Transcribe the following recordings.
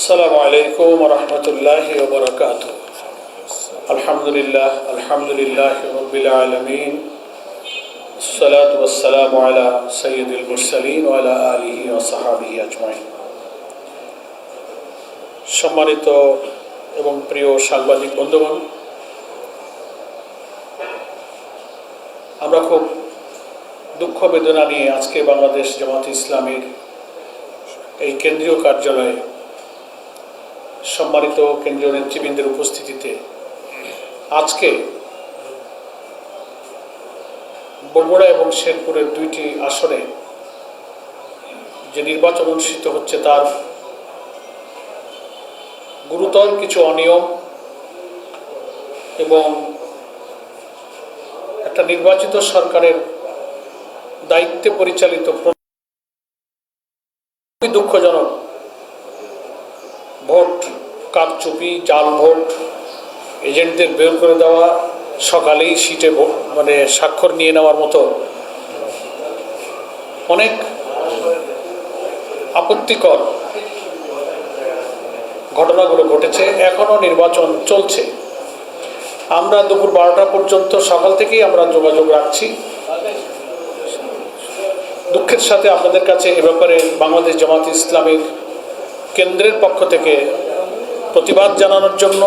আসসালামু আলাইকুম ওয়া রাহমাতুল্লাহি ওয়া বারাকাতুহু। আলহামদুলিল্লাহ রাব্বিল আলামিন। আসসালাতু ওয়াসসালামু আলা সাইয়্যিদিল মুরসালিন ওয়া আলা আলিহি ওয়া সাহবিহি আজমাইন। সম্মানিত এবং প্রিয় সাংবাদিক বন্ধুগণ, আমরা খুব দুঃখ বেদনা নিয়ে আজকে বাংলাদেশ জামাত ইসলামীর এই কেন্দ্রীয় কার্যালয়ে সম্মানিত কেন্দ্রীয় নেতৃবৃন্দের উপস্থিতিতে আজকে বগুড়া এবং শেরপুরের দুইটি আসনে যে নির্বাচন অনুষ্ঠিত হচ্ছে তার গুরুতর কিছু অনিয়ম এবং একটা নির্বাচিত সরকারের দায়িত্বে পরিচালিত দুঃখজনক ভোট কারচুপি, জাল ভোট, এজেন্টদের বের করে দেওয়া, সকালেই সিটে স্বাক্ষর নিয়ে নেওয়ার মতো অনেক আপত্তিকর ঘটনাগুলো ঘটেছে। এখনো নির্বাচন চলছে। আমরা দুপুর 12টা পর্যন্ত সকাল থেকেই আমরা যোগাযোগ রাখছি। দুঃখের সাথে আপনাদের কাছে এ ব্যাপারে বাংলাদেশ জামাত ইসলামীর কেন্দ্রের পক্ষ থেকে প্রতিবাদ জানানোর জন্য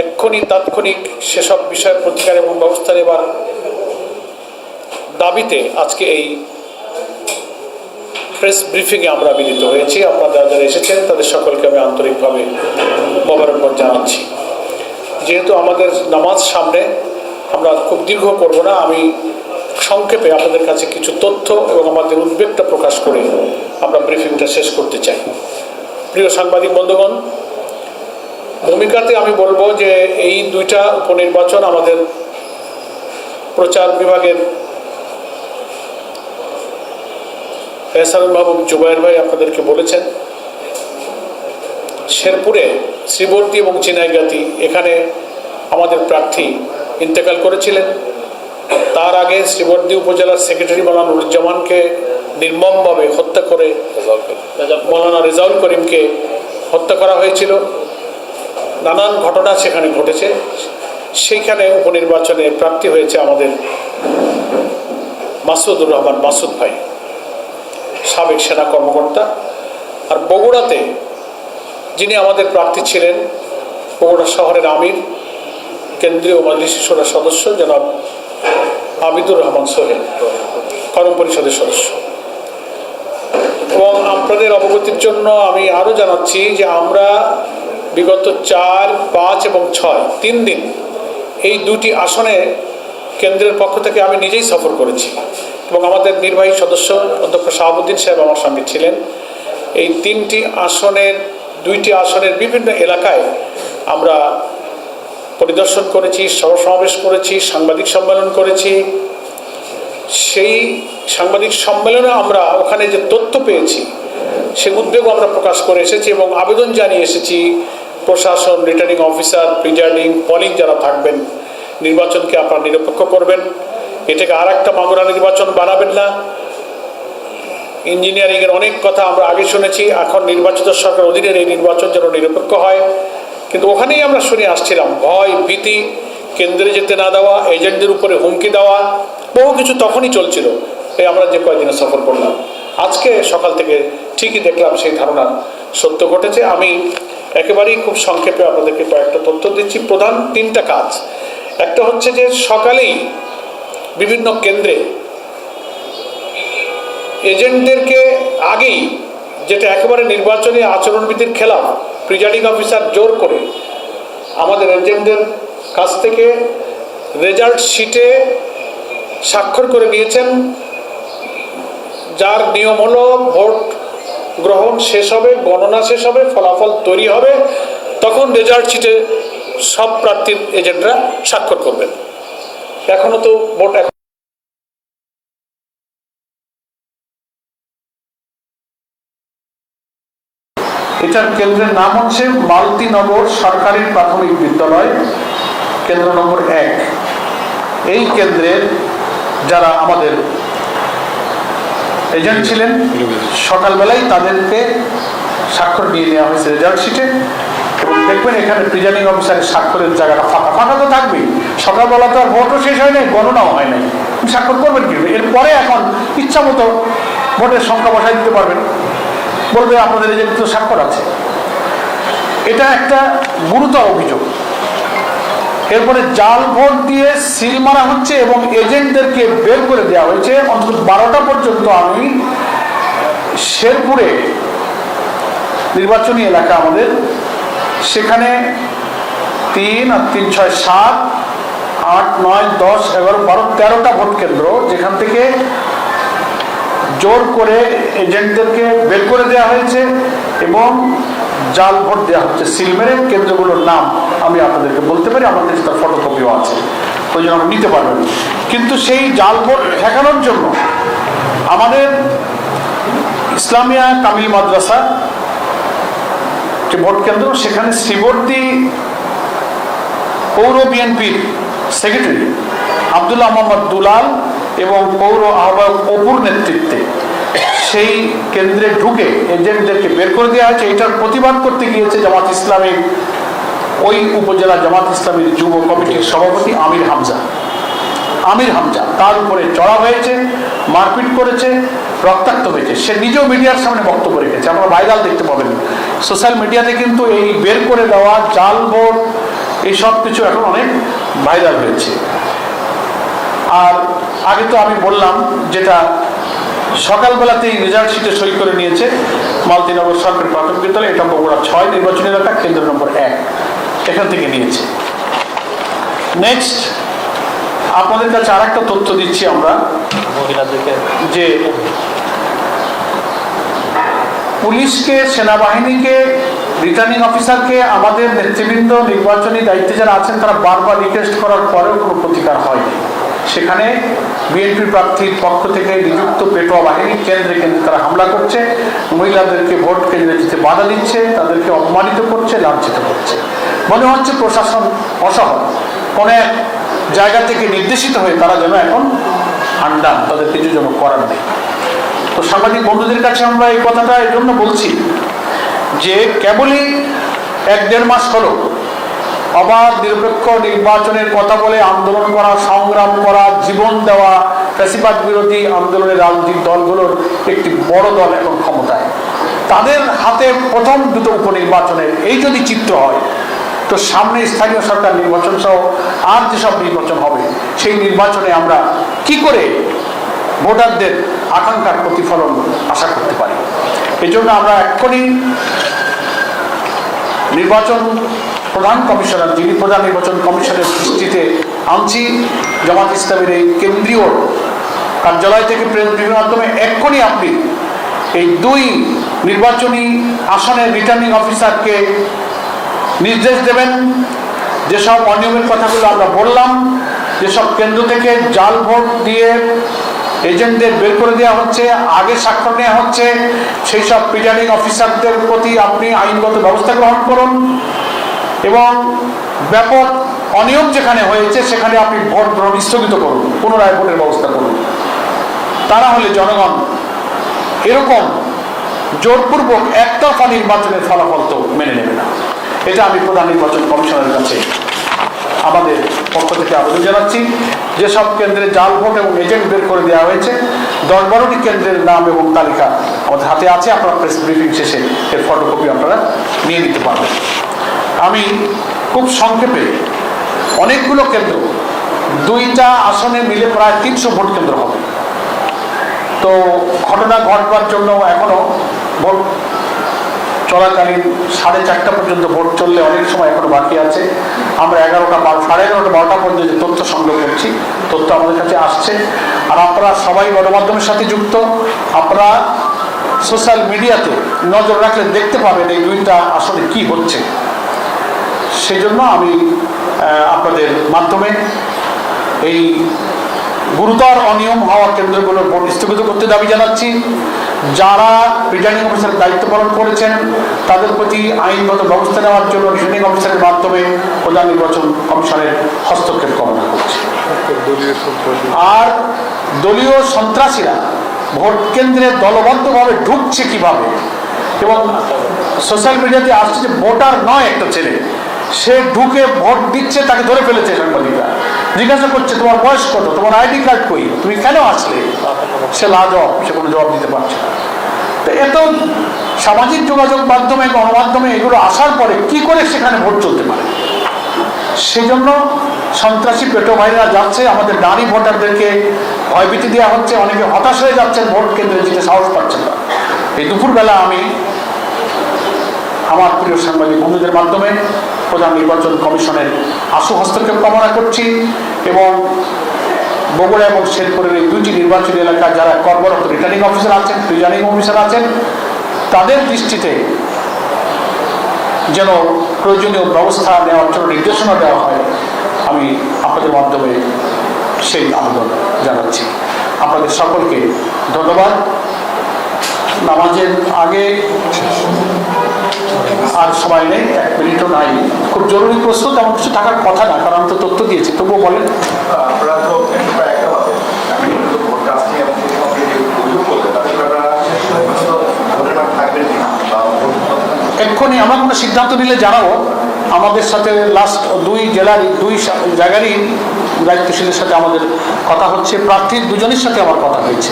এক্ষুনি তাৎক্ষণিক সেসব বিষয়ের প্রতিকার এবং ব্যবস্থা নেবার দাবিতে আজকে এই প্রেস ব্রিফিংয়ে আমরা মিলিত হয়েছি। আপনারা যারা এসেছেন তাদের সকলকে আমি আন্তরিকভাবে মোবারকবাদ জানাচ্ছি। যেহেতু আমাদের নামাজ সামনে, আমরা খুব দীর্ঘ করব না। আমি সংক্ষেপে আপনাদের কাছে কিছু তথ্য এবং আমাদের উদ্বেগটা প্রকাশ করে আমরা ব্রিফিংটা শেষ করতে চাই। প্রিয় সাংবাদিক বন্ধুগণ, ভূমিকাতে আমি বলবো যে এই দুইটা উপনির্বাচন আমাদের প্রচার বিভাগের এহসানুল মাহবুব জুবায়ের ভাই আপনাদেরকে বলেছেন। শেরপুরে শ্রীবর্দী এবং চিনাইগাতি এখানে আমাদের প্রার্থী ইন্তেকাল করেছিলেন। তার আগে শ্রীবর্দী উপজেলার সেক্রেটারি মৌলানা নুরুজ্জামানকে নির্মমভাবে হত্যা করে মৌলানা রেজাউল করিমকে হত্যা করা হয়েছিল। নানান ঘটনা সেখানে ঘটেছে। সেইখানে উপনির্বাচনে প্রার্থী হয়েছে আমাদের মাসুদুর রহমান মাসুদ ভাই, সাবেক সেনা কর্মকর্তা। আর বগুড়াতে যিনি আমাদের প্রার্থী ছিলেন, বগুড়া শহরের আমির, কেন্দ্রীয় মজলিস শুরা সদস্য জনাব আবিদুর রহমান সোহেল, কর্ম পরিষদের সদস্য। এবং আপনাদের অবগতির জন্য আমি আরও জানাচ্ছি যে আমরা বিগত 4, 5 এবং 6 3 দিন এই দুটি আসনে কেন্দ্রের পক্ষ থেকে আমি নিজেই সফর করেছি এবং আমাদের নির্বাহী সদস্য অধ্যক্ষ শাহাবুদ্দিন সাহেব আমার সঙ্গে ছিলেন। এই দুইটি আসনের বিভিন্ন এলাকায় আমরা পরিদর্শন করেছি, সভা-সমাবেশ করেছি, সাংবাদিক সম্মেলন করেছি। সেই সাংবাদিক সম্মেলনে আমরা ওখানে যে তথ্য পেয়েছি সে উদ্বেগ আমরা প্রকাশ করে এসেছি এবং আবেদন জানিয়ে এসেছি প্রশাসন, রিটার্নিং অফিসার, প্রিজাইডিং, পোলিং যারা থাকবেন, নির্বাচনকে আপনারা নিরপেক্ষ করবেন। এটাকে আর একটা মাগুরা নির্বাচন বানাবেন না। ইঞ্জিনিয়ারিংয়ের অনেক কথা আমরা আগে শুনেছি। এখন নির্বাচিত সরকার অধীনের এই নির্বাচন যেন নিরপেক্ষ হয়। কিন্তু ওখানেই আমরা শুনে আসছিলাম ভয়, ভীতি, কেন্দ্রে যেতে না দেওয়া, এজেন্টদের উপরে হুমকি দেওয়া, বহু কিছু তখনই চলছিল। এই আমরা যে কয়েকদিনে সফর করলাম, আজকে সকাল থেকে ঠিকই দেখলাম সেই ধারণা সত্য ঘটেছে। আমি একেবারেই খুব সংক্ষেপে আপনাদেরকে কয়েকটা তথ্য দিচ্ছি। প্রধান 3টা কাজ। একটা হচ্ছে যে সকালেই বিভিন্ন কেন্দ্রে এজেন্টদেরকে আগেই, যেটা একেবারে নির্বাচনী আচরণবিধির খেলাফ, প্রিজাইডিং অফিসার জোর করে আমাদের এজেন্টদের কাছ থেকে রেজাল্ট শিটে স্বাক্ষর করে নিয়েছেন, যার নিয়ম হলো ভোট গ্রহণ শেষ হবে, গণনা শেষ হবে, ফলাফল তৈরি হবে, তখন রেজাল্ট শিটে সব প্রার্থীর এজেন্টরা স্বাক্ষর করবেন। এখনো তো ভোট এটার কেন্দ্রের নাম হচ্ছে মালতীনগর সরকারি প্রাথমিক বিদ্যালয়, কেন্দ্র নম্বর 1। এই কেন্দ্রের যারা আমাদের এজেন্ট ছিলেন সকালবেলায় তাদেরকে স্বাক্ষর নিয়ে নেওয়া হয়েছে রেজাল্ট শিটে, এবং দেখবেন এখানে প্রিজাইডিং অফিসারের স্বাক্ষরের জায়গাটা ফাঁকা ফাঁকা তো থাকবেই। সকালবেলা তো আর ভোটও শেষ হয় নাই, গণনাও হয় নাই, স্বাক্ষর করবেন কি? এরপরে এখন ইচ্ছা মতো ভোটের সংখ্যা বসাই দিতে পারবেন, বলবে আপনাদের এজেন্ট তো স্বাক্ষর আছে। এটা একটা গুরুতর অভিযোগ। এরপরে জাল ভোট দিয়ে সিল মারা হচ্ছে এবং এজেন্টদেরকে বের করে দেওয়া হয়েছে। অন্তত 12টা পর্যন্ত আমি শেরপুরে নির্বাচনী এলাকা আমাদের, সেখানে 3 আর 3, 6, 7, 8, 9, 10, 11, 12, 13টা ভোট কেন্দ্র যেখান থেকে জোর করে এজেন্টদেরকে বের করে দেওয়া হয়েছে এবং জাল ভোট দেওয়া হচ্ছে সিল মেরে। কেন্দ্রগুলোর নাম আমি আপনাদেরকে বলতে পারি, আমাদের তার ফটোকপিও আছে, ওই জন্য আপনি নিতে পারবেন। কিন্তু সেই জাল ভোট ঠেকানোর জন্য আমাদের ইসলামিয়া কামিল মাদ্রাসা যে ভোট কেন্দ্র, সেখানে শ্রীবর্দী পৌর বিএনপির সেক্রেটারি আব্দুল্লাহ মোহাম্মদ দুলাল এবং পৌর আহ্বায়ক অপুর নেতৃত্বে সেই কেন্দ্রে ঢুকে এজেন্টদেরকে বের করে দেওয়া হয়েছে। এটার প্রতিবাদ করতে গিয়েছে জামাত ইসলামীর ওই উপজেলা জামাত ইসলামীর যুব কমিটির সভাপতি আমির হামজা, তার উপরে চড়া হয়েছে, মারপিট করেছে, রক্তাক্ত হয়েছে। সে নিজেও মিডিয়ার সামনে বক্তব্য রেখেছে, আপনারা ভাইরাল দেখতে পাবেন সোশ্যাল মিডিয়াতে। কিন্তু এই বের করে দেওয়া জাল ভোট এই সব কিছু এখন অনেক ভাইরাল হয়েছে। আর আগে তো আমি বললাম যেটা সকালবেলাতেই রেজাল্ট শিটে সই করে নিয়েছে মালতীনগর সরকারি প্রাথমিক বিদ্যালয়, এটা বগুড়া 6 নির্বাচনী এলাকা, কেন্দ্র নম্বর 1, এখান থেকে নিয়েছে। নেক্সট আপনাদের কাছে আর একটা তথ্য দিচ্ছি আমরা, যে পুলিশকে, সেনাবাহিনীকে, রিটার্নিং অফিসারকে আমাদের নেতৃবৃন্দ নির্বাচনী দায়িত্বে যারা আছেন তারা বারবার রিকোয়েস্ট করার পরেও কোনো প্রতিকার হয়নি। সেখানে বিএনপি প্রার্থীর পক্ষ থেকে নিযুক্ত পেটোয়া বাহিনী কেন্দ্রে কেন্দ্রে তারা হামলা করছে, মহিলাদেরকে ভোট কেন্দ্রে যেতে বাধা দিচ্ছে, তাদেরকে অপমানিত করছে, লাঞ্ছিত করছে। মনে হচ্ছে প্রশাসন অসহায়, কোন এক জায়গা থেকে নির্দেশিত হয়ে তারা যেন এখন আন্ডান, তাদের কিছু যেন করার নেই। তো সাংবাদিক বন্ধুদের কাছে আমরা এই কথাটা এই জন্য বলছি যে কেবলই 1-1.5 মাস হলো অবাধ নিরপেক্ষ নির্বাচনের কথা বলে আন্দোলন করা, সংগ্রাম করা, জীবন দেওয়া ফ্যাসিবাদ বিরোধী আন্দোলনের রাজনৈতিক দলগুলোর একটি বড় দল এখন ক্ষমতায়। তাদের হাতে প্রথম 2টো উপনির্বাচনের এই যদি চিত্র হয়, তো সামনে স্থানীয় সরকার নির্বাচন সহ আর যেসব নির্বাচন হবে সেই নির্বাচনে আমরা কি করে ভোটারদের আকাঙ্ক্ষার প্রতিফলন আশা করতে পারি। এই জন্য আমরা এক্ষুনি নির্বাচন প্রধান কমিশনার, যিনি প্রধান নির্বাচন কমিশনের দৃষ্টিতে আনছি, জামাত ইসলামের এই কেন্দ্রীয় কার্যালয় থেকে প্রেস ব্রিফিংয়ের মাধ্যমে এক্ষুনি আপনি এই 2 নির্বাচনী আসনের রিটার্নিং অফিসারকে নির্দেশ দেবেন, যেসব অনিয়মের কথাগুলো আমরা বললাম, যেসব কেন্দ্র থেকে জাল ভোট দিয়ে এজেন্টদের বের করে দেওয়া হচ্ছে, আগে স্বাক্ষর নেওয়া হচ্ছে, সেই সব প্রিজাইডিং অফিসারদের প্রতি আপনি আইনগত ব্যবস্থা গ্রহণ করুন এবং ব্যাপক অনিয়ম যেখানে হয়েছে সেখানে আপনি ভোট গ্রহণ স্থগিত করুন, পুনরায় ভোটের ব্যবস্থা করুন। তা না হলে জনগণ এরকম জোরপূর্বক একতরফা নির্বাচনের ফলাফল তো মেনে নেবে না। এটা আমি প্রধান নির্বাচন কমিশনের কাছে আমাদের পক্ষ থেকে আবেদন জানাচ্ছি। যেসব কেন্দ্রে জাল ভোট এবং এজেন্ট বের করে দেওয়া হয়েছে 10-12টি কেন্দ্রের নাম এবং তালিকা আমাদের হাতে আছে, আপনারা প্রেস ব্রিফিং শেষে এর ফটোকপি আপনারা নিয়ে নিতে পারবেন। আমি খুব সংক্ষেপে, অনেকগুলো কেন্দ্র, 2টা আসনে মিলে প্রায় 300 ভোট কেন্দ্র হবে। তো ঘটনা ঘটবার জন্য এখনো ভোট চলাকালীন 4:30টা পর্যন্ত ভোট চললে অনেক সময় এখনো বাকি আছে। আমরা 11টা, 11:30 পর্যন্ত যে তথ্য সংগ্রহ করছি, তথ্য আমাদের কাছে আসছে। আর আপনারা সবাই গণমাধ্যমের সাথে যুক্ত, আপনারা সোশ্যাল মিডিয়াতে নজর রাখলে দেখতে পাবেন এই 2টা আসলে কি হচ্ছে। সেই জন্য আমি আপনাদের মাধ্যমে এই গুরুতর অনিয়ম হওয়া কেন্দ্রগুলোর ভোট স্থগিত করতে দাবি জানাচ্ছি। যারা প্রিজাইডিং অফিসারের দায়িত্ব পালন করেছেন তাদের প্রতি আইনগত ব্যবস্থা নেওয়ার জন্য রিটার্নিং অফিসারের মাধ্যমে প্রধান নির্বাচন কমিশনের হস্তক্ষেপ কামনা করছি। আর দলীয় সন্ত্রাসীরা ভোট কেন্দ্রে দলবদ্ধভাবে ঢুকছে কিভাবে এবং সোশ্যাল মিডিয়াতে আসছে যে ভোটার নয় একটা ছেলে, সে ঢুকে ভোট দিচ্ছে, তাকে ধরে ফেলেছে সাংবাদিকরা, জিজ্ঞাসা করছে তোমার বয়স কত, তোমার আইডি কার্ড কই, তুমি কেন আসলে? সে লাজবাব, সে কোনো জবাব দিতে পারছে না। তো এত সামাজিক যোগাযোগ মাধ্যমে, গণমাধ্যমে এগুলো আসার পরে কি করে সেখানে ভোট চলতে পারে? সেজন্য সন্ত্রাসী পেটো ভাইরা যাচ্ছে, আমাদের নারী ভোটারদেরকে ভয়ভীতি দেওয়া হচ্ছে, অনেকে হতাশ হয়ে যাচ্ছেন, ভোট কেন্দ্রে যেতে সাহস পাচ্ছেন না। এই দুপুরবেলা আমি আমার প্রিয় সাংবাদিক বন্ধুদের মাধ্যমে প্রধান নির্বাচন কমিশনের আশু হস্তক্ষেপ কামনা করছি এবং বগুড়া এবং শেরপুরের এই দুইটি নির্বাচনী এলাকায় যারা কর্মরত রিটার্নিং অফিসার আছেন, প্রিজাইডিং অফিসার আছেন, তাদের দৃষ্টিতে যেন প্রয়োজনীয় ব্যবস্থা নেওয়ার জন্য নির্দেশনা দেওয়া হয়, আমি আপনাদের মাধ্যমে সেই আবেদন জানাচ্ছি। আপনাদের সকলকে ধন্যবাদ। নামাজের আগে আর সময় নেই, 1 মিনিটও নাই। খুব জরুরি প্রশ্ন, তেমন কিছু থাকার কথা না, কারণ আমি তো তথ্য দিয়েছি, তবুও বলেন। এক্ষুনি আমার কোনো সিদ্ধান্ত নিলে জানাবো। আমাদের সাথে লাস্ট 2 জেলারই 2 জায়গারই দায়িত্বশীলের সাথে আমাদের কথা হচ্ছে, প্রার্থীর দুজনের সাথে আমার কথা হয়েছে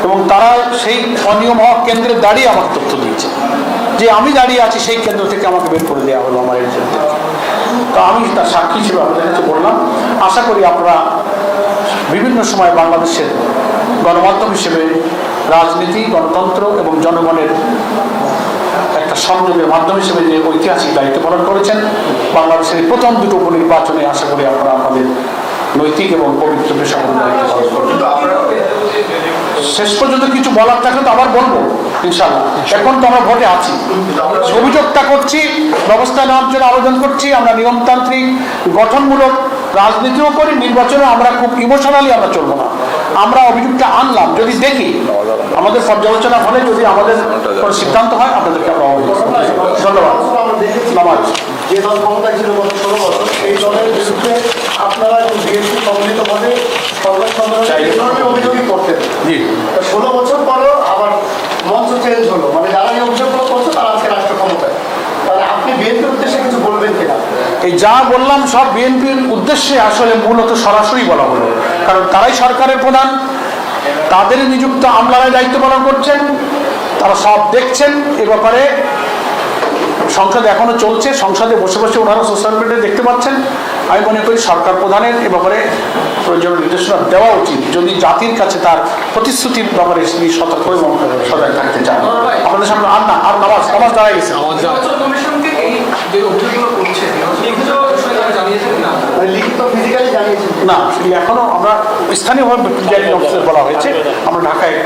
এবং তারা সেই অনিয়ম হওয়া কেন্দ্রে দাঁড়িয়ে আমাকে তথ্য দিয়েছে যে আমি দাঁড়িয়ে আছি সেই কেন্দ্র থেকে আমাকে বের করে দেওয়া হলো আমার এজেন্ট। তো আমি তার সাক্ষী হিসেবে আপনাদের কাছে বললাম। আশা করি আপনারা বিভিন্ন সময় বাংলাদেশের গণমাধ্যম হিসেবে রাজনীতি, গণতন্ত্র এবং জনগণের একটা সংযোগের মাধ্যম হিসেবে যে ঐতিহাসিক দায়িত্ব পালন করেছেন, বাংলাদেশের প্রথম 2টো উপনির্বাচনে আশা করি আপনারা আপনাদের নৈতিক এবং পবিত্র পেশাগত দায়িত্ব পালন করবেন। শেষ পর্যন্ত কিছু বলার থাকলে তো আবার বলবো ইনশাআল্লাহ। এখন তো আমরা ভোটে আছি, অভিযোগটা করছি, ব্যবস্থা নেওয়ার জন্য আবেদন করছি। আমরা নিয়মতান্ত্রিক গঠনমূলক রাজনীতিও করি, নির্বাচনে আমরা খুব ইমোশনালি আমরা চলবো না। আমরা অভিযোগটা আনলাম, যদি দেখি আমাদের পর্যালোচনা হলে যদি আমাদের কোনো সিদ্ধান্ত হয় আপনাদেরকে আমরা ধন্যবাদ। নামাজ যে দল ক্ষমতায় ছিল গত 16 বছর, এই দলের বিরুদ্ধে আপনারা বিএনপি সম্মিলিতভাবে সংবাদ সম্মেলনে অভিযোগই করতেন। 16 বছর পরও আবার মঞ্চ চেঞ্জ হলো, মানে যারা এই অভিযোগগুলো করছে তারা আজকে রাষ্ট্র ক্ষমতায়। তাহলে আপনি বিএনপির উদ্দেশ্যে কিছু বলবেন কিনা? এই যা বললাম সব বিএনপির উদ্দেশ্যে আসলে মূলত সরাসরি বলা হলো, কারণ তারাই সরকারের প্রধান, তাদের নিযুক্ত আমলারাই দায়িত্ব পালন করছেন, তারা সব দেখছেন। এ ব্যাপারে সংসদ এখনো চলছে, সংসদে বসে বসে ওনারা সোশ্যাল মিডিয়ায় দেখতে পাচ্ছেন। আমি মনে করি সরকার প্রধানের এ ব্যাপারে প্রয়োজনীয় নির্দেশনা দেওয়া উচিত, যদি জাতির কাছে তার প্রতিশ্রুতির ব্যাপারে তিনি সতর্ক এবং সজাগ থাকতে চান। আমাদের সামনে আর না, আর নামাজ দাঁড়ায় গেছে। না, এখনো আমরা স্থানীয়ভাবে বলা হয়েছে, আমরা ঢাকায়